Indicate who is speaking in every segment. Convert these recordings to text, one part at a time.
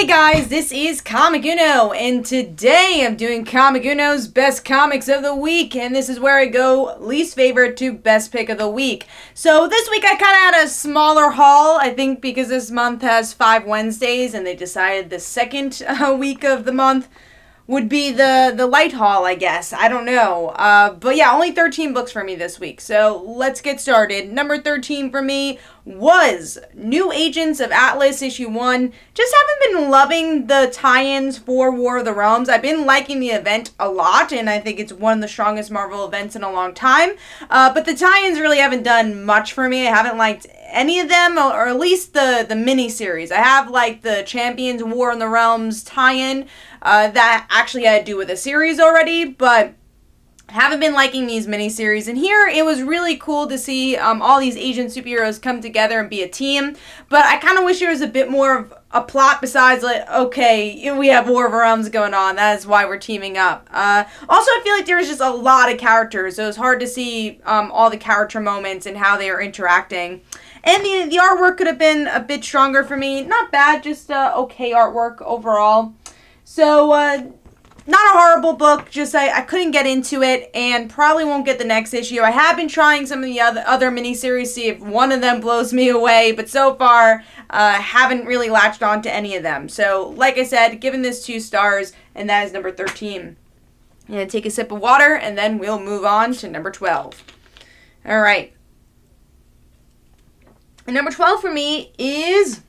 Speaker 1: Hey guys, this is Comic Uno, and today I'm doing Comic Uno's Best Comics of the Week, and this is where I go least favorite to Best Pick of the Week. So this week I kind of had a smaller haul, I think because this month has 5 Wednesdays, and they decided the second week of the month would be the light haul, I guess. I don't know. But yeah, only 13 books for me this week. So let's get started. Number 13 for me was New Agents of Atlas issue 1. Just haven't been loving the tie-ins for War of the Realms. I've been liking the event a lot, and I think it's one of the strongest Marvel events in a long time. But the tie-ins really haven't done much for me. I haven't liked any of them, or at least the mini-series. I have like the Champions War in the Realms tie-in that actually had to do with a series already, but haven't been liking these miniseries. And here it was really cool to see all these Asian superheroes come together and be a team, but I kind of wish there was a bit more of a plot besides like, okay, we have War of the Realms going on, that is why we're teaming up. Also, I feel like there was just a lot of characters, so it was hard to see all the character moments and how they are interacting. And the artwork could have been a bit stronger for me. Not bad, just okay artwork overall. So, not a horrible book, just I couldn't get into it and probably won't get the next issue. I have been trying some of the other miniseries, see if one of them blows me away, but so far, haven't really latched on to any of them. So, like I said, giving this 2 stars, and that is number 13. I'm going to take a sip of water, and then we'll move on to number 12. Alright. And number 12 for me is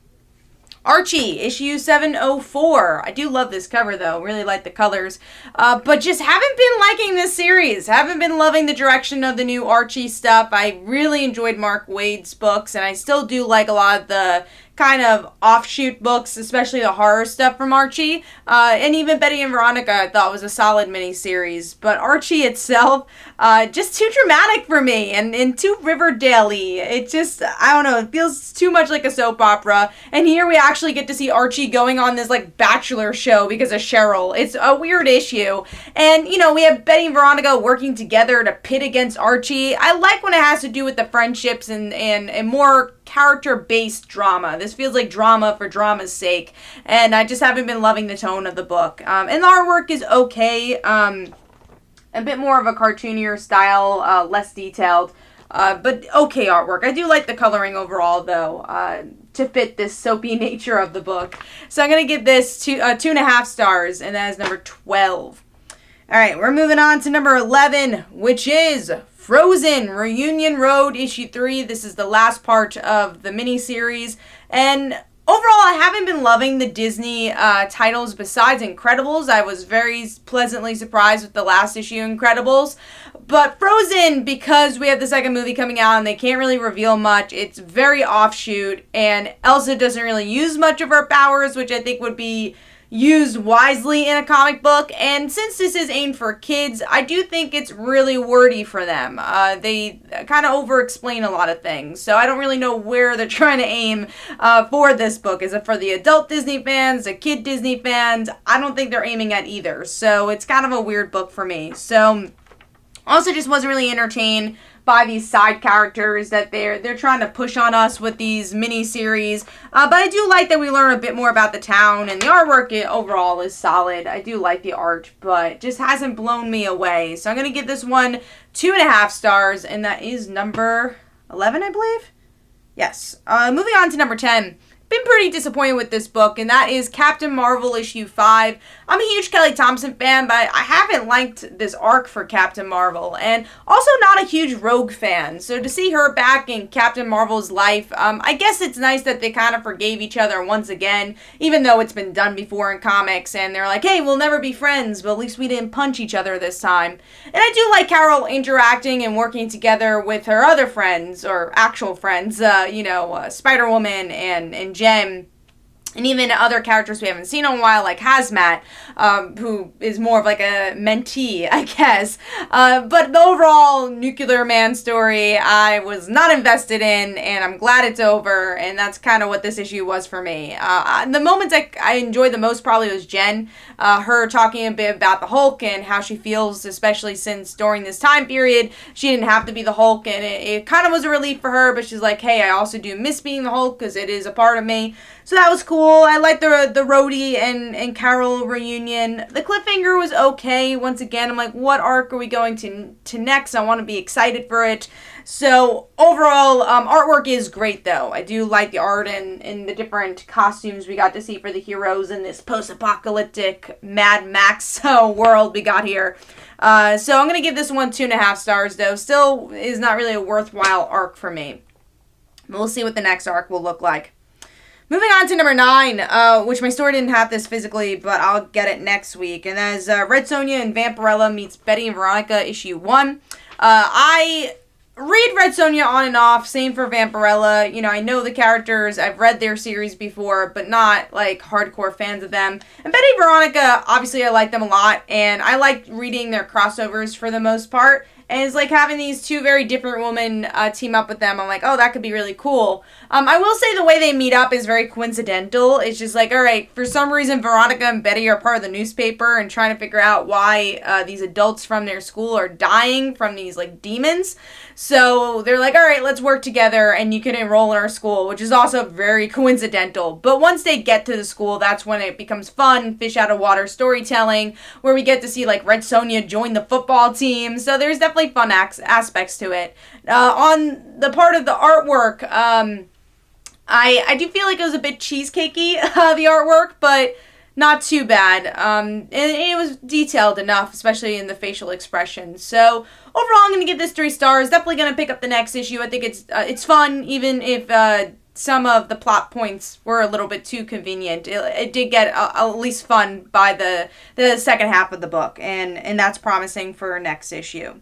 Speaker 1: Archie, issue 704. I do love this cover, though. Really like the colors. But just haven't been liking this series. Haven't been loving the direction of the new Archie stuff. I really enjoyed Mark Waid's books, and I still do like a lot of the kind of offshoot books, especially the horror stuff from Archie. And even Bettie and Veronica I thought was a solid miniseries. But Archie itself, just too dramatic for me and too Riverdale-y. It just, I don't know, it feels too much like a soap opera. And here we actually get to see Archie going on this like bachelor show because of Cheryl. It's a weird issue. And, you know, we have Bettie and Veronica working together to pit against Archie. I like when it has to do with the friendships and more character-based drama. This feels like drama for drama's sake, and I just haven't been loving the tone of the book. And the artwork is okay, a bit more of a cartoonier style, less detailed, but okay artwork. I do like the coloring overall, though, to fit this soapy nature of the book. So I'm going to give this 2.5 stars, and that is number 12. Alright, we're moving on to number 11, which is Frozen Reunion Road issue 3. This is the last part of the miniseries, and overall I haven't been loving the Disney titles besides Incredibles. I was very pleasantly surprised with the last issue Incredibles, but Frozen, because we have the second movie coming out and they can't really reveal much, it's very offshoot, and Elsa doesn't really use much of her powers, which I think would be used wisely in a comic book. And since this is aimed for kids, I do think it's really wordy for them. They kind of over-explain a lot of things, so I don't really know where they're trying to aim for this book. Is it for the adult Disney fans, the kid Disney fans? I don't think they're aiming at either, so it's kind of a weird book for me. So also just wasn't really entertained by these side characters that they're trying to push on us with these mini-series. But I do like that we learn a bit more about the town, and the artwork overall is solid. I do like the art, but just hasn't blown me away. So I'm going to give this one 2.5 stars, and that is number 11, I believe? Yes. Moving on to number 10. Been pretty disappointed with this book, and that is Captain Marvel issue 5. I'm a huge Kelly Thompson fan, but I haven't liked this arc for Captain Marvel, and also not a huge Rogue fan. So to see her back in Captain Marvel's life, I guess it's nice that they kind of forgave each other once again, even though it's been done before in comics, and they're like, hey, we'll never be friends, but at least we didn't punch each other this time. And I do like Carol interacting and working together with her other friends, or actual friends, Spider-Woman and Jen, and even other characters we haven't seen in a while, like Hazmat, who is more of like a mentee, I guess. But the overall Nuclear Man story, I was not invested in, and I'm glad it's over, and that's kind of what this issue was for me. The moments I enjoyed the most probably was Jen, her talking a bit about the Hulk and how she feels, especially since during this time period, she didn't have to be the Hulk, and it kind of was a relief for her, but she's like, hey, I also do miss being the Hulk, because it is a part of me. So that was cool. I liked the Rhodey and Carol reunion. The cliffhanger was okay. Once again, I'm like, what arc are we going to next? I want to be excited for it. So overall, artwork is great though. I do like the art and the different costumes we got to see for the heroes in this post-apocalyptic Mad Max world we got here. So I'm going to give this one 2.5 stars though. Still is not really a worthwhile arc for me. We'll see what the next arc will look like. Moving on to number 9, which my store didn't have this physically, but I'll get it next week. And that is Red Sonja and Vampirella meets Betty and Veronica, issue 1. I read Red Sonja on and off, same for Vampirella. You know, I know the characters, I've read their series before, but not, like, hardcore fans of them. And Betty and Veronica, obviously I like them a lot, and I like reading their crossovers for the most part. And it's like having these two very different women team up with them. I'm like, oh, that could be really cool. I will say the way they meet up is very coincidental. It's just like, all right, for some reason, Veronica and Betty are part of the newspaper and trying to figure out why these adults from their school are dying from these, like, demons. So they're like, all right, let's work together and you can enroll in our school, which is also very coincidental. But once they get to the school, that's when it becomes fun, fish out of water storytelling, where we get to see, like, Red Sonja join the football team. So there's definitely fun aspects to it. On the part of the artwork, I do feel like it was a bit cheesecakey, the artwork, but not too bad. And it was detailed enough, especially in the facial expressions. So overall, I'm going to give this 3 stars. Definitely going to pick up the next issue. I think it's fun, even if some of the plot points were a little bit too convenient. It did get at least fun by the second half of the book, and that's promising for next issue.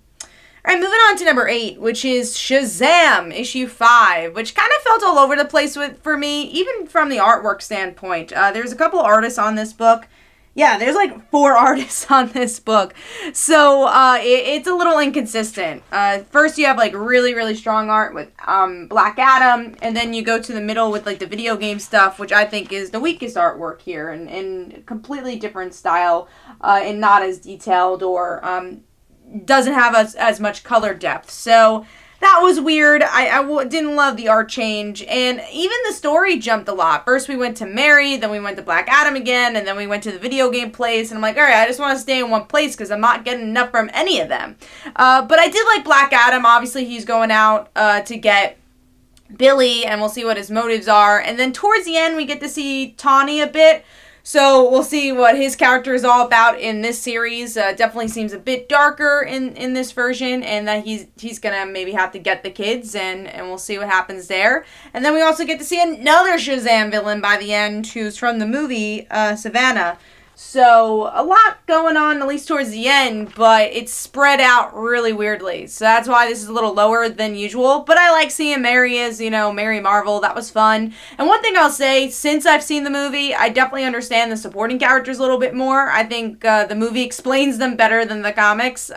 Speaker 1: Alright, moving on to number 8, which is Shazam, issue 5, which kind of felt all over the place for me, even from the artwork standpoint. There's a couple artists on this book. Yeah, there's like 4 artists on this book. So, it's a little inconsistent. First you have like really, really strong art with Black Adam, and then you go to the middle with like the video game stuff, which I think is the weakest artwork here, and completely different style, and not as detailed or doesn't have as much color depth. So that was weird. I didn't love the art change, and even the story jumped a lot. First we went to Mary, then we went to Black Adam again, and then we went to the video game place, and I'm like, alright, I just want to stay in one place because I'm not getting enough from any of them. But I did like Black Adam. Obviously he's going out to get Billy, and we'll see what his motives are. And then towards the end we get to see Tawny a bit. So we'll see what his character is all about in this series. Definitely seems a bit darker in this version, and that he's gonna maybe have to get the kids, and we'll see what happens there. And then we also get to see another Shazam villain by the end, who's from the movie Savannah. So a lot going on, at least towards the end, but it's spread out really weirdly. So that's why this is a little lower than usual. But I like seeing Mary as, Mary Marvel. That was fun. And one thing I'll say, since I've seen the movie, I definitely understand the supporting characters a little bit more. I think the movie explains them better than the comics.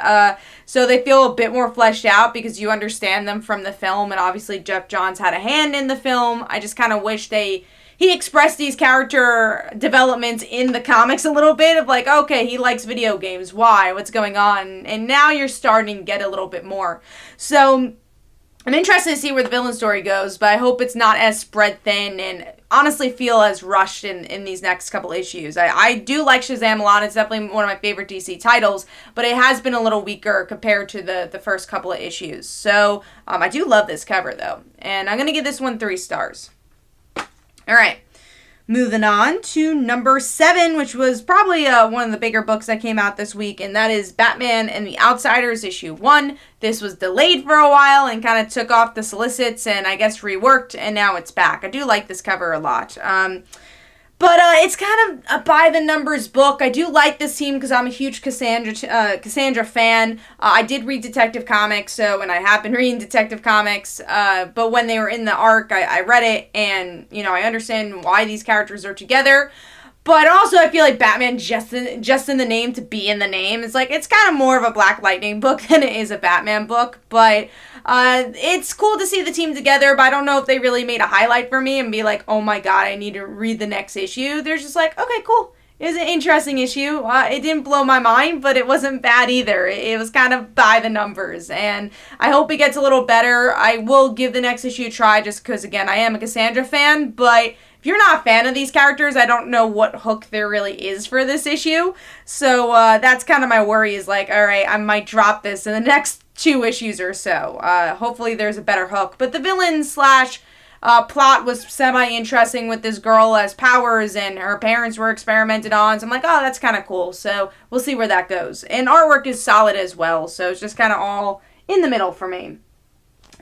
Speaker 1: So they feel a bit more fleshed out because you understand them from the film. And obviously Jeff Johns had a hand in the film. I just kind of wish he expressed these character developments in the comics a little bit of like, okay, he likes video games. Why? What's going on? And now you're starting to get a little bit more. So I'm interested to see where the villain story goes, but I hope it's not as spread thin and honestly feel as rushed in these next couple issues. I do like Shazam a lot. It's definitely one of my favorite DC titles, but it has been a little weaker compared to the first couple of issues. So I do love this cover though, and I'm going to give this one 3 stars. All right, moving on to number 7, which was probably one of the bigger books that came out this week, and that is Batman and the Outsiders, issue 1. This was delayed for a while and kind of took off the solicits and I guess reworked, and now it's back. I do like this cover a lot. But it's kind of a by-the-numbers book. I do like this team because I'm a huge Cassandra fan. I did read Detective Comics, and I have been reading Detective Comics. But when they were in the arc, I read it, and, I understand why these characters are together. But also, I feel like Batman, just in the name to be in the name, is like, it's kind of more of a Black Lightning book than it is a Batman book. But it's cool to see the team together, but I don't know if they really made a highlight for me and be like, oh my god, I need to read the next issue. They're just like, okay, cool. It was an interesting issue. It didn't blow my mind, but it wasn't bad either. It was kind of by the numbers, and I hope it gets a little better. I will give the next issue a try just because, again, I am a Cassandra fan, but if you're not a fan of these characters, I don't know what hook there really is for this issue. So that's kind of my worry, is like, all right, I might drop this in the next 2 issues or so. Hopefully there's a better hook. But the villain slash plot was semi-interesting, with this girl as powers and her parents were experimented on. So I'm like, oh, that's kind of cool. So we'll see where that goes. And artwork is solid as well. So it's just kind of all in the middle for me.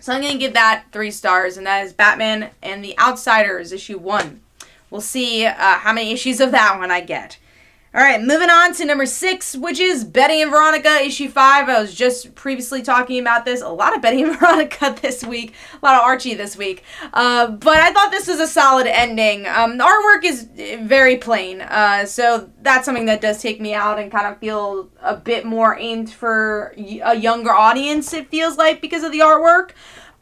Speaker 1: So I'm going to give that 3 stars, and that is Batman and the Outsiders, issue 1. We'll see how many issues of that one I get. All right, moving on to number 6, which is Betty and Veronica, issue 5. I was just previously talking about this. A lot of Betty and Veronica this week. A lot of Archie this week. But I thought this was a solid ending. The artwork is very plain. So that's something that does take me out and kind of feel a bit more aimed for a younger audience, it feels like, because of the artwork.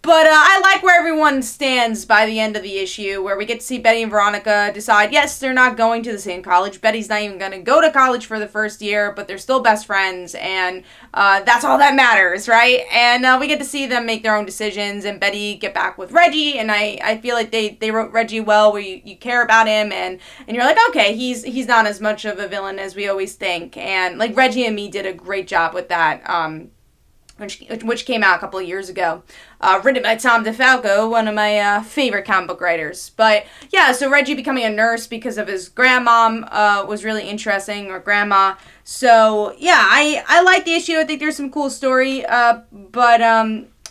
Speaker 1: But I like where everyone stands by the end of the issue, where we get to see Betty and Veronica decide, yes, they're not going to the same college. Betty's not even going to go to college for the first year, but they're still best friends, and that's all that matters, right? And we get to see them make their own decisions, and Betty get back with Reggie, and I feel like they wrote Reggie well, where you care about him, and you're like, okay, he's not as much of a villain as we always think. And like Reggie and Me did a great job with that, which came out a couple of years ago. Written by Tom DeFalco, one of my favorite comic book writers. But yeah, so Reggie becoming a nurse because of his grandmom was really interesting, or grandma. So yeah, I like the issue. I think there's some cool story, but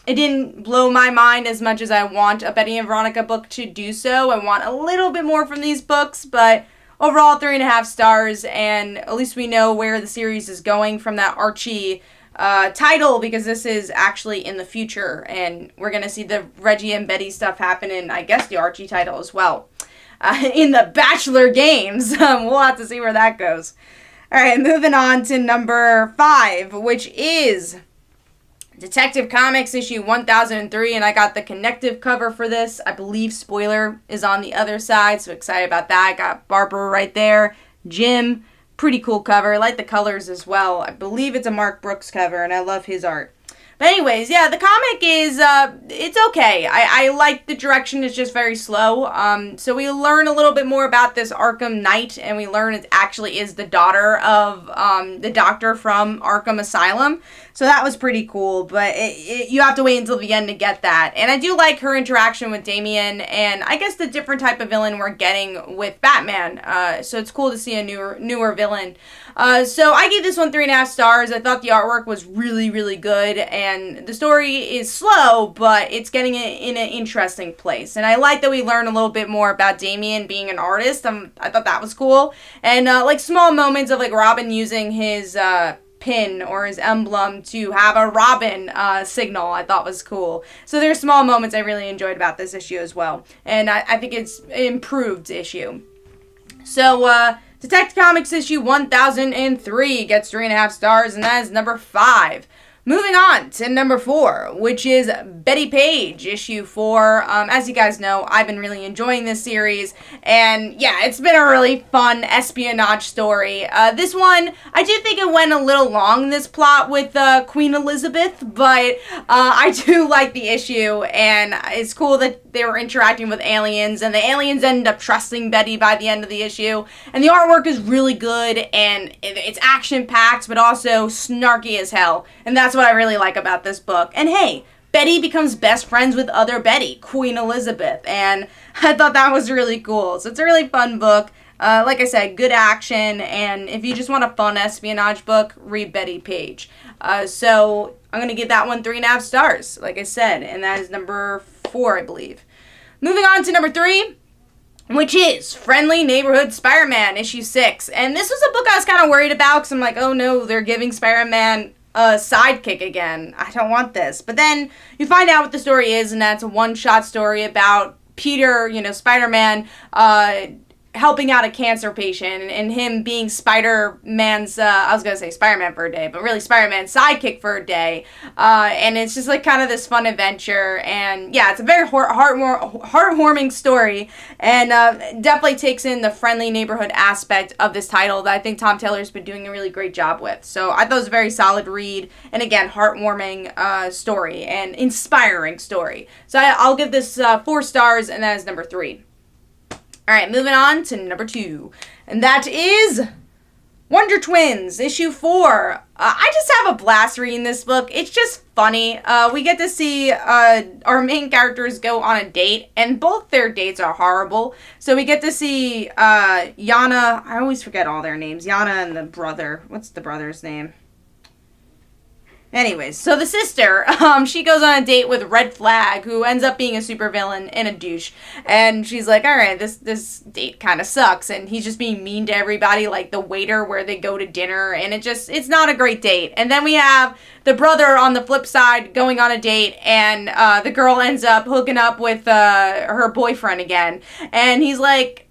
Speaker 1: it didn't blow my mind as much as I want a Betty and Veronica book to do so. I want a little bit more from these books, but overall 3.5 stars, and at least we know where the series is going from that Archie title, because this is actually in the future, and we're going to see the Reggie and Betty stuff happen in, I guess, the Archie title as well. In the Bachelor Games. We'll have to see where that goes. Alright, moving on to number 5, which is Detective Comics issue 1003, and I got the connective cover for this. I believe spoiler is on the other side, so excited about that. I got Barbara right there, Jim. Pretty cool cover. I like the colors as well. I believe it's a Mark Brooks cover, and I love his art. But anyways, yeah, the comic is, it's okay. I like the direction. It's just very slow. So we learn a little bit more about this Arkham Knight, and we learn it actually is the daughter of the doctor from Arkham Asylum. So that was pretty cool, but you have to wait until the end to get that. And I do like her interaction with Damian, and I guess the different type of villain we're getting with Batman. So it's cool to see a newer villain. So I gave this one 3.5 stars. I thought the artwork was really, really good, and the story is slow, but it's getting it in an interesting place. And I like that we learn a little bit more about Damian being an artist. I thought that was cool. And like small moments of like Robin using his pin or his emblem to have a Robin signal, I thought was cool. So there's small moments I really enjoyed about this issue as well. And I think it's an improved issue. So, Detective Comics issue 1003 gets 3.5 stars, and that is number 5. Moving on to number 4, which is Bettie Page, issue 4. As you guys know, I've been really enjoying this series, and yeah, it's been a really fun espionage story. This one, I do think it went a little long, this plot with Queen Elizabeth, but I do like the issue, and it's cool that they were interacting with aliens, and the aliens ended up trusting Betty by the end of the issue, and the artwork is really good, and it's action-packed, but also snarky as hell, and that's what I really like about this book. And hey, Betty becomes best friends with other Betty, Queen Elizabeth, and I thought that was really cool. So it's a really fun book. Like I said, good action, and if you just want a fun espionage book, read Bettie Page. So I'm going to give that one 3.5 stars, like I said, and that is number 4, I believe. Moving on to number 3, which is Friendly Neighborhood Spider-Man, issue 6. And this was a book I was kind of worried about, because I'm like, oh no, they're giving Spider-Man a sidekick again. I don't want this. But then you find out what the story is, and that's a one-shot story about Peter, Spider-Man, helping out a cancer patient, and him being Spider-Man's, I was going to say Spider-Man for a day, but really Spider-Man's sidekick for a day. And it's just like kind of this fun adventure. And yeah, it's a very heartwarming story, and definitely takes in the friendly neighborhood aspect of this title that I think Tom Taylor's been doing a really great job with. So I thought it was a very solid read, and again, heartwarming story and inspiring story. So I'll give this 4 stars, and that is number 3. All right, moving on to number 2. And that is Wonder Twins, issue 4. I just have a blast reading this book. It's just funny. We get to see our main characters go on a date, and both their dates are horrible. So we get to see Yana. I always forget all their names. Yana and the brother. What's the brother's name? Anyways, so the sister, she goes on a date with Red Flag, who ends up being a supervillain and a douche. And she's like, all right, this date kind of sucks. And he's just being mean to everybody, like the waiter where they go to dinner. And it's not a great date. And then we have the brother on the flip side going on a date. And the girl ends up hooking up with her boyfriend again. And he's like,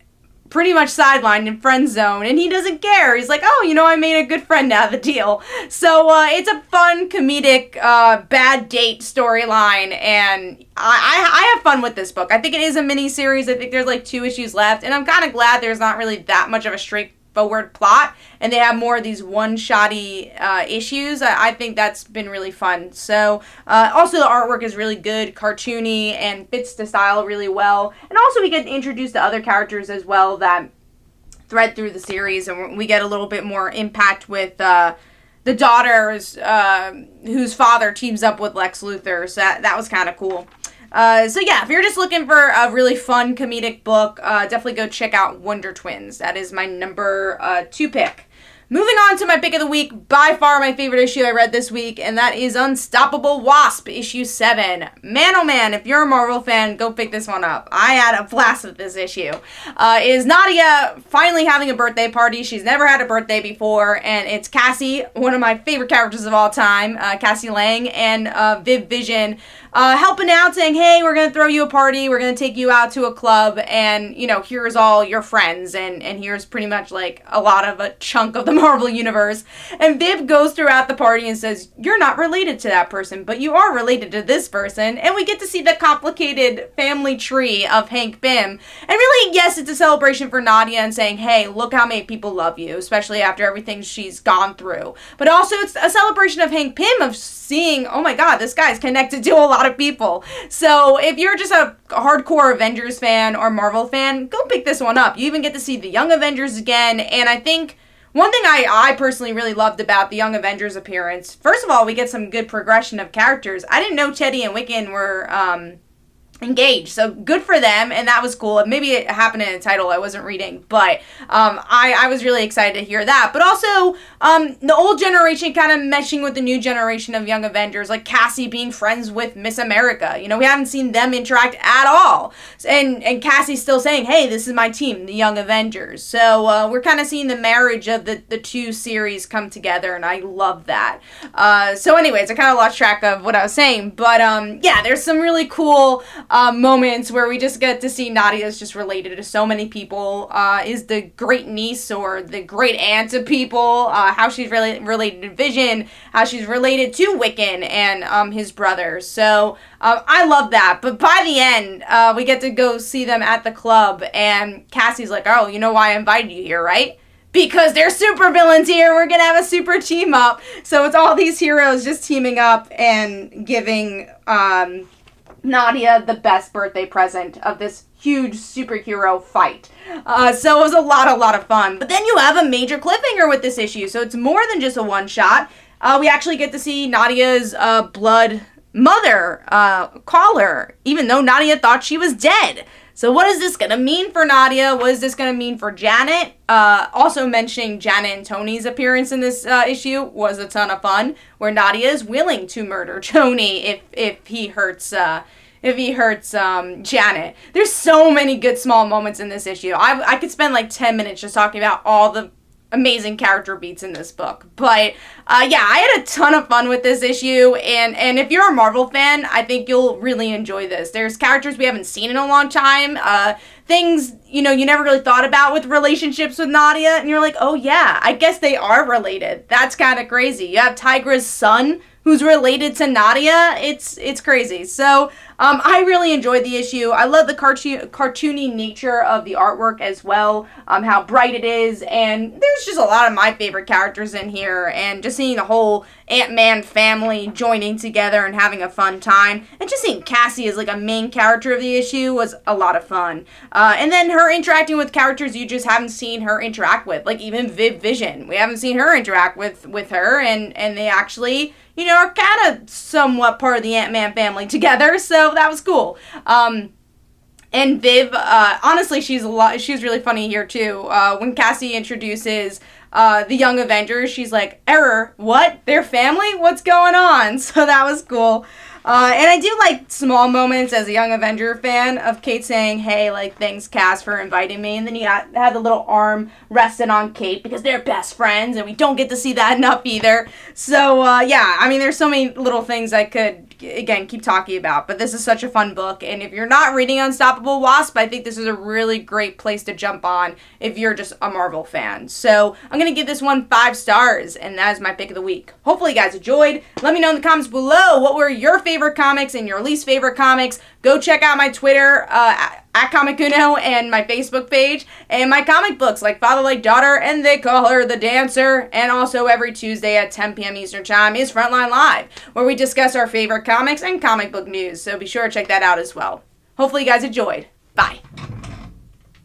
Speaker 1: pretty much sidelined in friend zone, and he doesn't care. He's like, oh, I made a good friend out of the deal. So it's a fun, comedic, bad date storyline, and I have fun with this book. I think it is a mini-series. I think there's like 2 issues left, and I'm kind of glad there's not really that much of a straightforward plot, and they have more of these one-shotty issues. I think that's been really fun. So also the artwork is really good, cartoony, and fits the style really well. And also we get introduced to other characters as well that thread through the series, and we get a little bit more impact with the daughters whose father teams up with Lex Luthor. So that was kind of cool. So yeah, if you're just looking for a really fun comedic book, definitely go check out Wonder Twins. That is my number 2 pick. Moving on to my pick of the week, by far my favorite issue I read this week, and that is Unstoppable Wasp, issue 7. Man, oh man, if you're a Marvel fan, go pick this one up. I had a blast with this issue. Is Nadia finally having a birthday party? She's never had a birthday before, and it's Cassie, one of my favorite characters of all time, Cassie Lang, and Viv Vision, helping out, saying, hey, we're going to throw you a party, we're going to take you out to a club, and, here's all your friends, and here's pretty much, like, a lot of a chunk of the Marvel Universe. And Viv goes throughout the party and says, you're not related to that person, but you are related to this person, and we get to see the complicated family tree of Hank Pym. And really, yes, it's a celebration for Nadia and saying, hey, look how many people love you, especially after everything she's gone through. But also, it's a celebration of Hank Pym, of seeing, oh my god, this guy's connected to a lot of people. So if you're just a hardcore Avengers fan or Marvel fan, go pick this one up. You even get to see the Young Avengers again, and I think one thing I personally really loved about the Young Avengers appearance, first of all, we get some good progression of characters. I didn't know Teddy and Wiccan were engaged, so good for them, and that was cool. Maybe it happened in a title I wasn't reading, but I was really excited to hear that. But also the old generation kind of meshing with the new generation of Young Avengers, like Cassie being friends with Miss America. We haven't seen them interact at all, and Cassie's still saying, hey, this is my team, the Young Avengers. So we're kind of seeing the marriage of the 2 series come together, and I love that. So anyways, I kind of lost track of what I was saying, but yeah, there's some really cool moments where we just get to see Nadia is just related to so many people, is the great niece or the great aunt of people, how she's related to Vision, how she's related to Wiccan and his brother. So I love that. But by the end, we get to go see them at the club, and Cassie's like, oh, you know why I invited you here, right? Because there's supervillains here, we're gonna have a super team up. So it's all these heroes just teaming up and giving Nadia the best birthday present of this huge superhero fight. So it was a lot of fun. But then you have a major cliffhanger with this issue, so it's more than just a one-shot. We actually get to see Nadia's blood mother call her, even though Nadia thought she was dead. So what is this going to mean for Nadia? What is this going to mean for Janet? Also mentioning Janet and Tony's appearance in this issue was a ton of fun, where Nadia is willing to murder Tony if he hurts Janet. There's so many good small moments in this issue. I could spend like 10 minutes just talking about all the amazing character beats in this book. But yeah, I had a ton of fun with this issue, and if you're a Marvel fan, I think you'll really enjoy this. There's characters we haven't seen in a long time, things you never really thought about with relationships with Nadia, and you're like, oh yeah, I guess they are related. That's kind of crazy. You have Tigra's son who's related to Nadia. It's crazy. So I really enjoyed the issue. I love the cartoony nature of the artwork as well, how bright it is, and there's just a lot of my favorite characters in here, and just seeing the whole Ant-Man family joining together and having a fun time, and just seeing Cassie as like a main character of the issue was a lot of fun. And then her interacting with characters you just haven't seen her interact with, like even Viv Vision. We haven't seen her interact with her, and they actually, you know, are kind of somewhat part of the Ant-Man family together, so that was cool. And Viv, honestly, she's really funny here too. When Cassie introduces the Young Avengers, she's like, "Error, what? Their family? What's going on?" So that was cool. And I do like small moments as a Young Avenger fan of Kate saying, "Hey, like, thanks, Cass, for inviting me." And then you have the little arm resting on Kate because they're best friends, and we don't get to see that enough either. So, yeah, I mean, there's so many little things I could, again, keep talking about. But this is such a fun book. And if you're not reading Unstoppable Wasp, I think this is a really great place to jump on if you're just a Marvel fan. So I'm going to give this one 5 stars, and that is my pick of the week. Hopefully you guys enjoyed. Let me know in the comments below what were your favorite comics and your least favorite comics. Go check out my Twitter at Comicuno and my Facebook page, and my comic books like Father Like Daughter and They Call Her the Dancer. And also every Tuesday at 10 p.m. Eastern Time is Frontline Live, where we discuss our favorite comics and comic book news. So be sure to check that out as well. Hopefully you guys enjoyed. Bye.